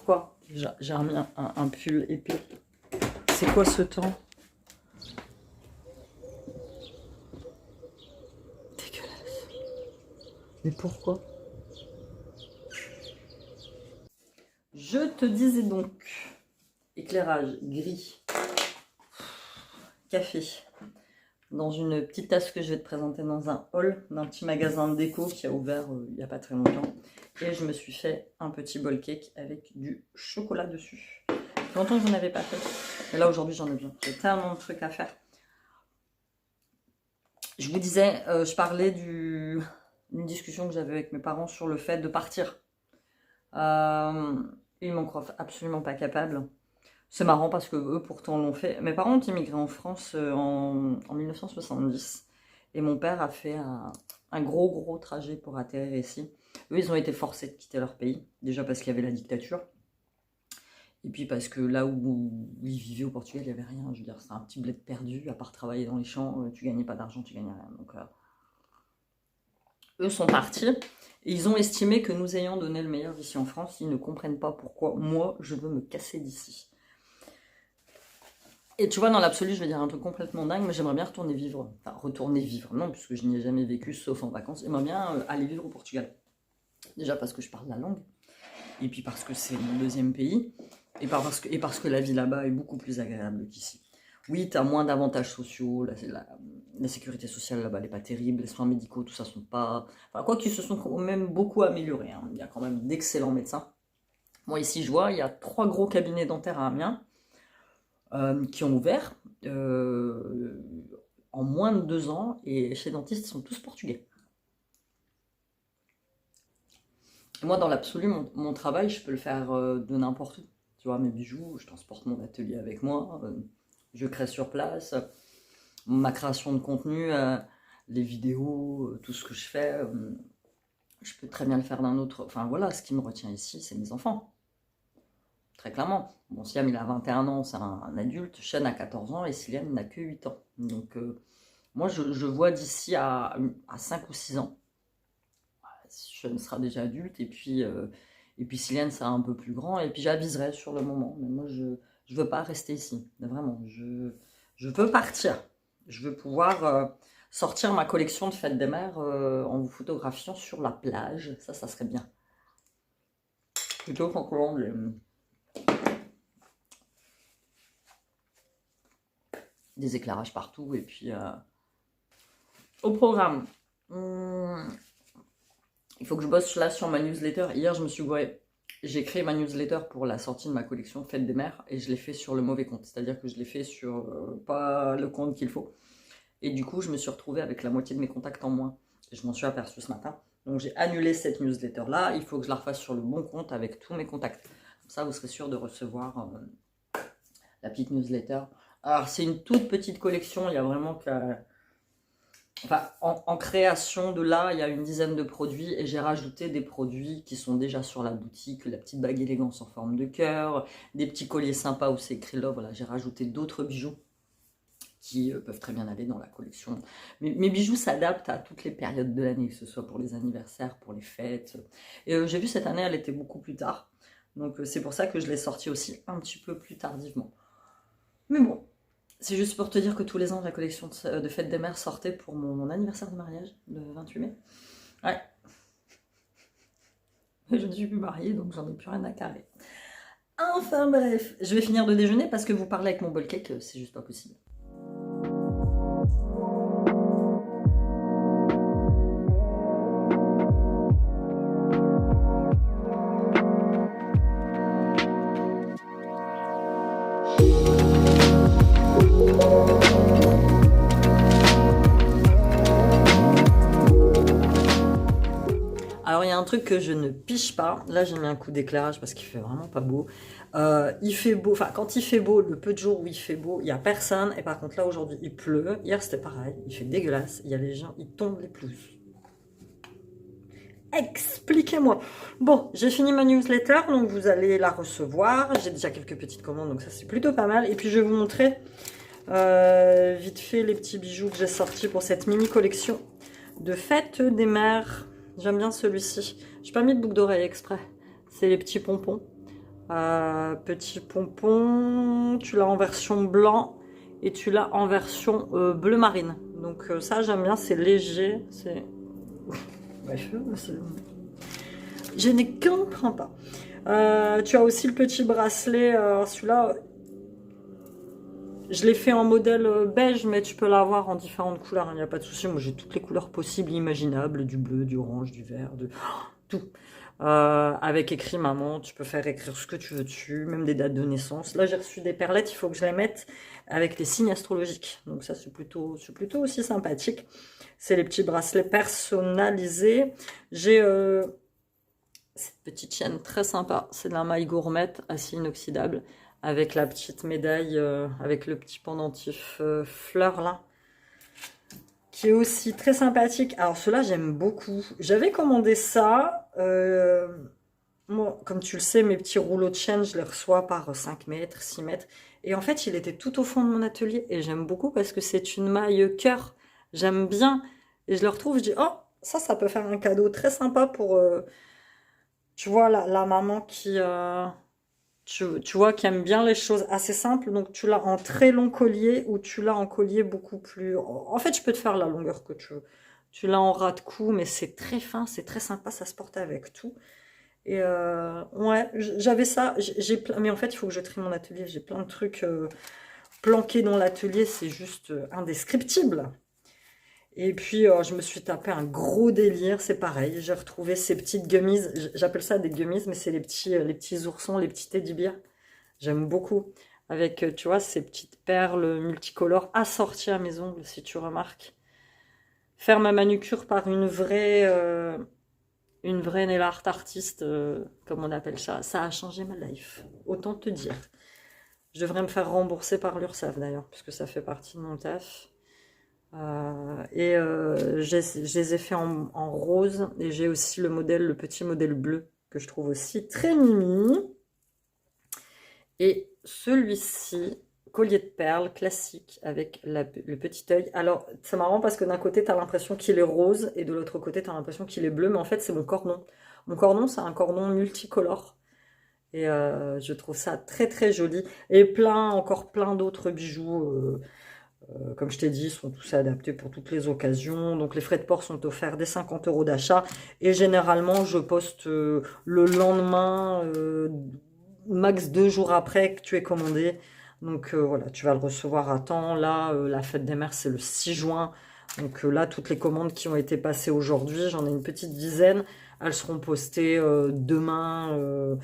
Pourquoi j'ai remis un pull épais? C'est quoi ce temps? Dégueulasse. Mais pourquoi? Je te disais donc, éclairage gris, café, dans une petite tasse que je vais te présenter dans un hall d'un petit magasin de déco qui a ouvert il n'y a pas très longtemps. Et je me suis fait un petit bowl cake avec du chocolat dessus. Ça fait longtemps que je n'en avais pas fait. Et là aujourd'hui j'en ai besoin. J'ai tellement de trucs à faire. Je vous disais, je parlais d'une discussion que j'avais avec mes parents sur le fait de partir. Ils m'en croient absolument pas capable. C'est marrant parce que eux pourtant l'ont fait. Mes parents ont immigré en France en 1970. Et mon père a fait un gros trajet pour atterrir ici. Eux, ils ont été forcés de quitter leur pays. Déjà parce qu'il y avait la dictature. Et puis parce que là où ils vivaient au Portugal, il n'y avait rien. Je veux dire, c'est un petit bled perdu. À part travailler dans les champs, tu gagnais pas d'argent, tu gagnais rien. Donc, eux sont partis. Et ils ont estimé que nous ayant donné le meilleur ici en France, ils ne comprennent pas pourquoi moi, je veux me casser d'ici. Et tu vois, dans l'absolu, je vais dire un truc complètement dingue, mais j'aimerais bien retourner vivre. Enfin, retourner vivre, non, puisque je n'y ai jamais vécu, sauf en vacances. J'aimerais bien aller vivre au Portugal. Déjà parce que je parle la langue, et puis parce que c'est mon deuxième pays, et parce que la vie là-bas est beaucoup plus agréable qu'ici. Oui, tu as moins d'avantages sociaux, la sécurité sociale là-bas n'est pas terrible, les soins médicaux, tout ça sont pas... Enfin, quoi qu'ils se sont quand même beaucoup améliorés, hein. Il y a quand même d'excellents médecins. Moi ici, je vois, il y a 3 gros cabinets dentaires à Amiens, qui ont ouvert en moins de 2 ans, et chez dentistes, ils sont tous portugais. Et moi, dans l'absolu, mon travail, je peux le faire de n'importe où. Tu vois, mes bijoux, je transporte mon atelier avec moi, je crée sur place, ma création de contenu, les vidéos, tout ce que je fais, je peux très bien le faire d'un autre... Enfin voilà, ce qui me retient ici, c'est mes enfants. Très clairement. Bon, Siam, il a 21 ans, c'est un adulte. Shen a 14 ans et Siliane n'a que 8 ans. Donc, moi, je vois d'ici à 5 ou 6 ans. Shen sera déjà adulte et puis Siliane sera un peu plus grand. Et puis, j'aviserai sur le moment. Mais moi, je ne veux pas rester ici. Vraiment, je veux partir. Je veux pouvoir sortir ma collection de fêtes des mères en vous photographiant sur la plage. Ça serait bien. Plutôt qu'en Colombie. Des éclairages partout, et puis au programme, il faut que je bosse là sur ma newsletter. Hier, je me suis gourée. J'ai créé ma newsletter pour la sortie de ma collection Fête des Mères, et je l'ai fait sur le mauvais compte, c'est-à-dire que je l'ai fait sur pas le compte qu'il faut. Et du coup, je me suis retrouvée avec la moitié de mes contacts en moins. Et je m'en suis aperçue ce matin. Donc j'ai annulé cette newsletter-là. Il faut que je la refasse sur le bon compte avec tous mes contacts. Comme ça, vous serez sûr de recevoir la petite newsletter. Alors, c'est une toute petite collection, il y a vraiment que... Enfin, en création de là, il y a une dizaine de produits, et j'ai rajouté des produits qui sont déjà sur la boutique, la petite bague élégance en forme de cœur, des petits colliers sympas où c'est écrit Love. Voilà, j'ai rajouté d'autres bijoux qui peuvent très bien aller dans la collection. Mes bijoux s'adaptent à toutes les périodes de l'année, que ce soit pour les anniversaires, pour les fêtes. Et j'ai vu cette année, elle était beaucoup plus tard. Donc c'est pour ça que je l'ai sortie aussi un petit peu plus tardivement. Mais bon, c'est juste pour te dire que tous les ans, la collection de Fête des Mères sortait pour mon anniversaire de mariage, le 28 mai. Ouais. Je ne suis plus mariée, donc j'en ai plus rien à carrer. Enfin bref, je vais finir de déjeuner parce que vous parlez avec mon bol cake, c'est juste pas possible. Alors il y a un truc que je ne piche pas, là j'ai mis un coup d'éclairage parce qu'il fait vraiment pas beau. Il fait beau, enfin quand il fait beau, le peu de jours où il fait beau, il n'y a personne. Et par contre là aujourd'hui il pleut, hier c'était pareil, il fait dégueulasse, il y a les gens, ils tombent les pelouses. Expliquez-moi. Bon, j'ai fini ma newsletter, donc vous allez la recevoir. J'ai déjà quelques petites commandes, donc ça c'est plutôt pas mal. Et puis je vais vous montrer vite fait les petits bijoux que j'ai sortis pour cette mini collection de Fête des Mères. J'aime bien celui-ci. J'ai pas mis de boucle d'oreille exprès. C'est les petits pompons. Petit pompon, tu l'as en version blanc et tu l'as en version bleu marine. Donc ça j'aime bien, c'est léger, c'est... Bref, je ne comprends pas. Tu as aussi le petit bracelet, celui-là, je l'ai fait en modèle beige, mais tu peux l'avoir en différentes couleurs, il n'y a pas de souci. Moi j'ai toutes les couleurs possibles, imaginables, du bleu, du orange, du vert, de tout. Avec écrit maman, tu peux faire écrire ce que tu veux dessus, même des dates de naissance. Là j'ai reçu des perlettes, il faut que je les mette avec les signes astrologiques. Donc ça c'est plutôt aussi sympathique. C'est les petits bracelets personnalisés. J'ai cette petite chaîne très sympa, c'est de la maille gourmette, acier inoxydable, avec la petite médaille, avec le petit pendentif fleur là, qui est aussi très sympathique. Alors cela j'aime beaucoup. J'avais commandé ça, moi, comme tu le sais, mes petits rouleaux de chaîne, je les reçois par 5 mètres, 6 mètres. Et en fait, il était tout au fond de mon atelier, et j'aime beaucoup parce que c'est une maille cœur. J'aime bien, et je le retrouve, je dis, oh, ça peut faire un cadeau très sympa pour... tu vois, la maman qui, tu vois, qui aime bien les choses assez simples. Donc, tu l'as en très long collier ou tu l'as en collier beaucoup plus... En fait, je peux te faire la longueur que tu veux. Tu l'as en ras de cou, mais c'est très fin, c'est très sympa, ça se porte avec tout. Et ouais, j'avais ça. Mais en fait, il faut que je trie mon atelier. J'ai plein de trucs planqués dans l'atelier, c'est juste indescriptible. Et puis, je me suis tapé un gros délire, c'est pareil. J'ai retrouvé ces petites gummies. J'appelle ça des gummies, mais c'est les petits oursons, les petits teddy bears. J'aime beaucoup. Avec, tu vois, ces petites perles multicolores assorties à mes ongles, si tu remarques. Faire ma manucure par une vraie nail art artiste, comme on appelle ça a changé ma life. Autant te dire. Je devrais me faire rembourser par l'URSSAF d'ailleurs, puisque ça fait partie de mon taf. Je les ai fait en rose et j'ai aussi le petit modèle bleu que je trouve aussi très mimi. Et celui-ci, collier de perles classique avec le petit œil. Alors c'est marrant parce que d'un côté tu as l'impression qu'il est rose et de l'autre côté tu as l'impression qu'il est bleu, mais en fait c'est mon cordon. Mon cordon c'est un cordon multicolore. Et je trouve ça très très joli. Et encore plein d'autres bijoux. Comme je t'ai dit, sont tous adaptés pour toutes les occasions. Donc les frais de port sont offerts dès 50 € d'achat. Et généralement, je poste le lendemain, max 2 jours après que tu aies commandé. Donc voilà, tu vas le recevoir à temps. Là, la fête des mères, c'est le 6 juin. Donc là, toutes les commandes qui ont été passées aujourd'hui, j'en ai une petite dizaine. Elles seront postées demain,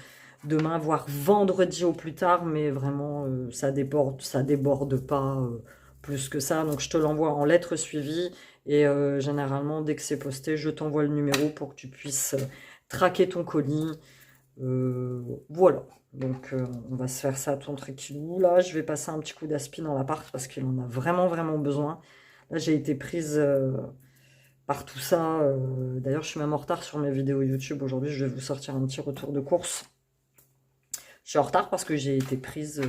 voire vendredi au plus tard. Mais vraiment, ça déborde pas. Plus que ça, donc je te l'envoie en lettres suivies et généralement dès que c'est posté je t'envoie le numéro pour que tu puisses traquer ton colis. Voilà, donc on va se faire ça ton tranquillou. Là je vais passer un petit coup d'aspi dans l'appart parce qu'il en a vraiment vraiment besoin. Là j'ai été prise par tout ça. D'ailleurs je suis même en retard sur mes vidéos YouTube. Aujourd'hui je vais vous sortir un petit retour de course. Je suis en retard parce que j'ai été prise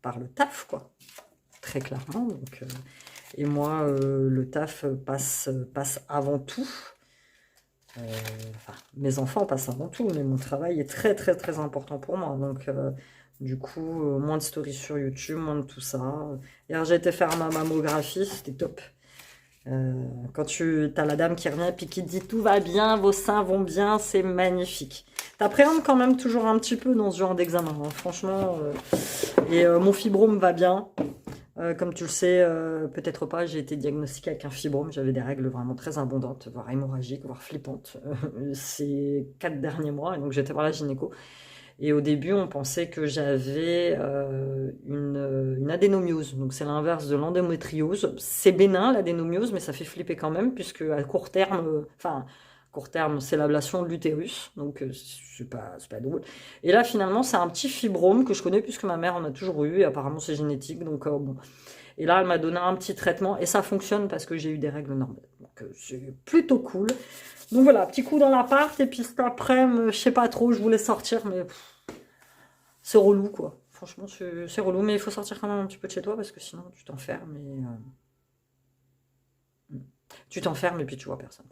par le taf quoi, très clairement. Donc, et moi, le taf passe avant tout. Enfin, mes enfants passent avant tout, mais mon travail est très très très important pour moi. Donc, du coup, moins de stories sur YouTube, moins de tout ça. Hier, j'ai été faire ma mammographie, c'était top. Quand tu as la dame qui revient et puis qui dit tout va bien, vos seins vont bien, c'est magnifique. T'appréhendes quand même toujours un petit peu dans ce genre d'examen, hein, franchement. Et mon fibrome va bien. Comme tu le sais, peut-être pas, j'ai été diagnostiquée avec un fibrome. J'avais des règles vraiment très abondantes, voire hémorragiques, voire flippantes ces 4 derniers mois. Et donc j'étais voir la gynéco. Et au début, on pensait que j'avais une adénomiose. Donc c'est l'inverse de l'endométriose. C'est bénin l'adénomiose, mais ça fait flipper quand même, puisque à court terme, court terme, c'est l'ablation de l'utérus. Donc c'est pas drôle. Et là, finalement, c'est un petit fibrome que je connais puisque ma mère en a toujours eu. Et apparemment, c'est génétique. Donc bon. Et là, elle m'a donné un petit traitement. Et ça fonctionne parce que j'ai eu des règles normales. Donc c'est plutôt cool. Donc voilà, petit coup dans l'appart. Et puis cet après-midi, je sais pas trop, je voulais sortir. Mais c'est relou, quoi. Franchement, c'est relou. Mais il faut sortir quand même un petit peu de chez toi parce que sinon, tu t'enfermes. Tu t'enfermes et puis tu vois personne.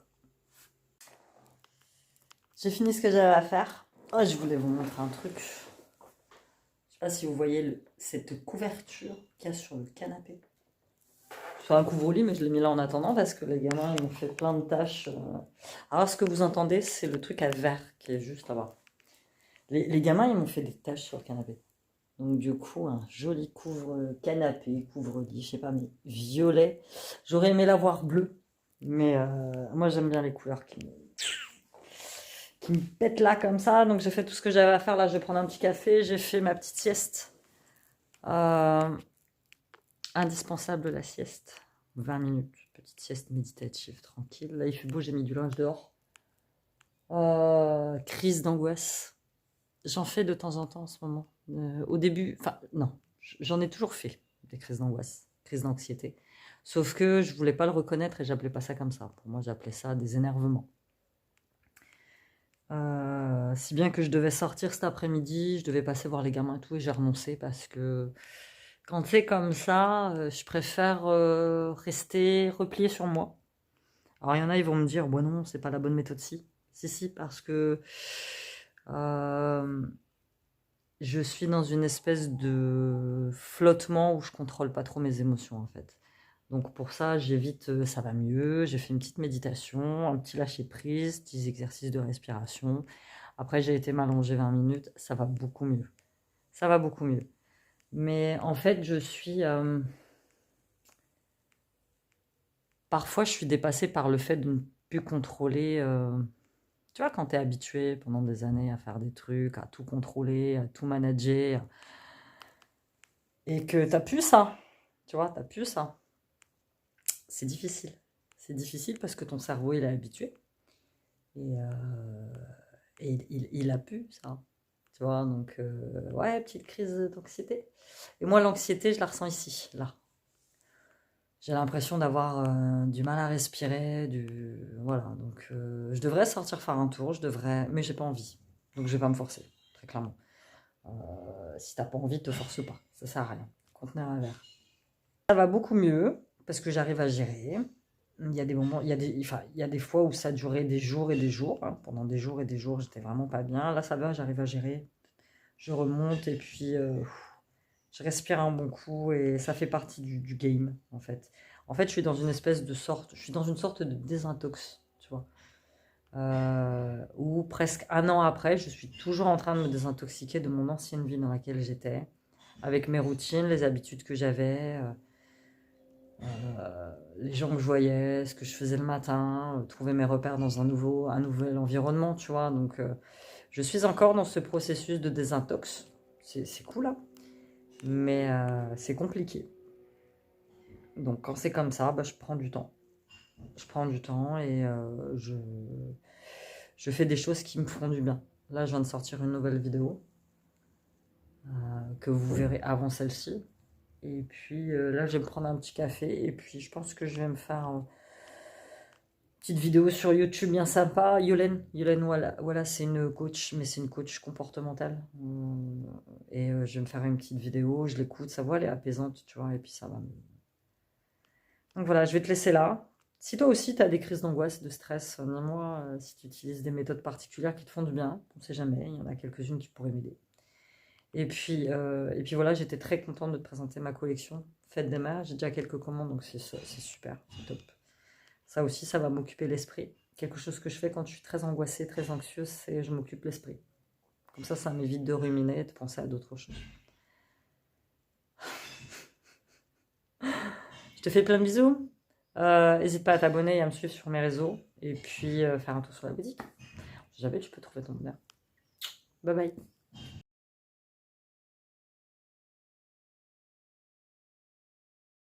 J'ai fini ce que j'avais à faire. Oh, je voulais vous montrer un truc. sais pas si vous voyez cette couverture qu'il y a sur le canapé. Sur un couvre-lit, mais je l'ai mis là en attendant parce que les gamins ils m'ont fait plein de tâches. Alors ce que vous entendez, c'est le truc à verre qui est juste là-bas. Les gamins ils m'ont fait des tâches sur le canapé. Donc du coup, un joli couvre-canapé, couvre-lit, je sais pas, mais violet. J'aurais aimé l'avoir bleu, mais moi j'aime bien les couleurs qui me pètent là comme ça. Donc j'ai fait tout ce que j'avais à faire. Là, je vais prendre un petit café. J'ai fait ma petite sieste. Indispensable la sieste. 20 minutes. Petite sieste méditative, tranquille. Là, il fait beau, j'ai mis du linge dehors. Crise d'angoisse. J'en fais de temps en temps en ce moment. Au début, enfin non, j'en ai toujours fait des crises d'angoisse, crises d'anxiété. Sauf que je voulais pas le reconnaître et j'appelais pas ça comme ça. Pour moi, j'appelais ça des énervements. Si bien que je devais sortir cet après-midi, je devais passer voir les gamins et tout, et j'ai renoncé parce que quand c'est comme ça, je préfère rester repliée sur moi. Alors il y en a, ils vont me dire, bon non, c'est pas la bonne méthode si. Si, parce que je suis dans une espèce de flottement où je contrôle pas trop mes émotions en fait. Donc pour ça, j'évite, ça va mieux, j'ai fait une petite méditation, un petit lâcher prise, petits exercices de respiration. Après, j'ai été m'allonger 20 minutes, ça va beaucoup mieux. Ça va beaucoup mieux. Mais en fait, parfois, je suis dépassée par le fait de ne plus contrôler. Tu vois, quand tu es habitué pendant des années à faire des trucs, à tout contrôler, à tout manager, et que tu n'as plus ça. Tu vois, tu n'as plus ça. C'est difficile. C'est difficile parce que ton cerveau, il est habitué. Et il a pu ça. Tu vois, donc, ouais, petite crise d'anxiété. Et moi, l'anxiété, je la ressens ici, là. J'ai l'impression d'avoir du mal à respirer, voilà. Donc, je devrais sortir faire un tour, mais j'ai pas envie. Donc, je vais pas me forcer, très clairement. Si t'as pas envie, te force pas. Ça sert à rien. Contenir un verre. Ça va beaucoup mieux parce que j'arrive à gérer. Il y a des moments, il y a des fois où ça durait des jours et des jours. Hein. Pendant des jours et des jours, j'étais vraiment pas bien. Là, ça va, j'arrive à gérer. Je remonte et puis je respire un bon coup et ça fait partie du game en fait. En fait, je suis dans une sorte de désintox, tu vois. Où presque un an après, je suis toujours en train de me désintoxiquer de mon ancienne vie dans laquelle j'étais, avec mes routines, les habitudes que j'avais, les gens que je voyais, ce que je faisais le matin, trouver mes repères dans un nouvel environnement, tu vois. Donc, je suis encore dans ce processus de désintox. C'est cool, là. Mais c'est compliqué. Donc, quand c'est comme ça, bah, je prends du temps. Je prends du temps et je fais des choses qui me feront du bien. Là, je viens de sortir une nouvelle vidéo que vous verrez avant celle-ci. Et puis là, je vais me prendre un petit café. Et puis, je pense que je vais me faire une petite vidéo sur YouTube bien sympa. Yolène, voilà, c'est une coach, mais c'est une coach comportementale. Et je vais me faire une petite vidéo. Je l'écoute, sa voix, elle est apaisante, tu vois. Et puis, ça va. Donc voilà, je vais te laisser là. Si toi aussi, tu as des crises d'angoisse, de stress, dis-moi si tu utilises des méthodes particulières qui te font du bien. On ne sait jamais, il y en a quelques-unes qui pourraient m'aider. Et puis voilà, j'étais très contente de te présenter ma collection Fête des Mères. J'ai déjà quelques commandes, donc c'est super, c'est top. Ça aussi, ça va m'occuper l'esprit. Quelque chose que je fais quand je suis très angoissée, très anxieuse, c'est je m'occupe l'esprit. Comme ça m'évite de ruminer et de penser à d'autres choses. Je te fais plein de bisous. N'hésite pas à t'abonner et à me suivre sur mes réseaux. Et puis faire un tour sur la boutique. Si jamais tu peux trouver ton bonheur. Bye bye.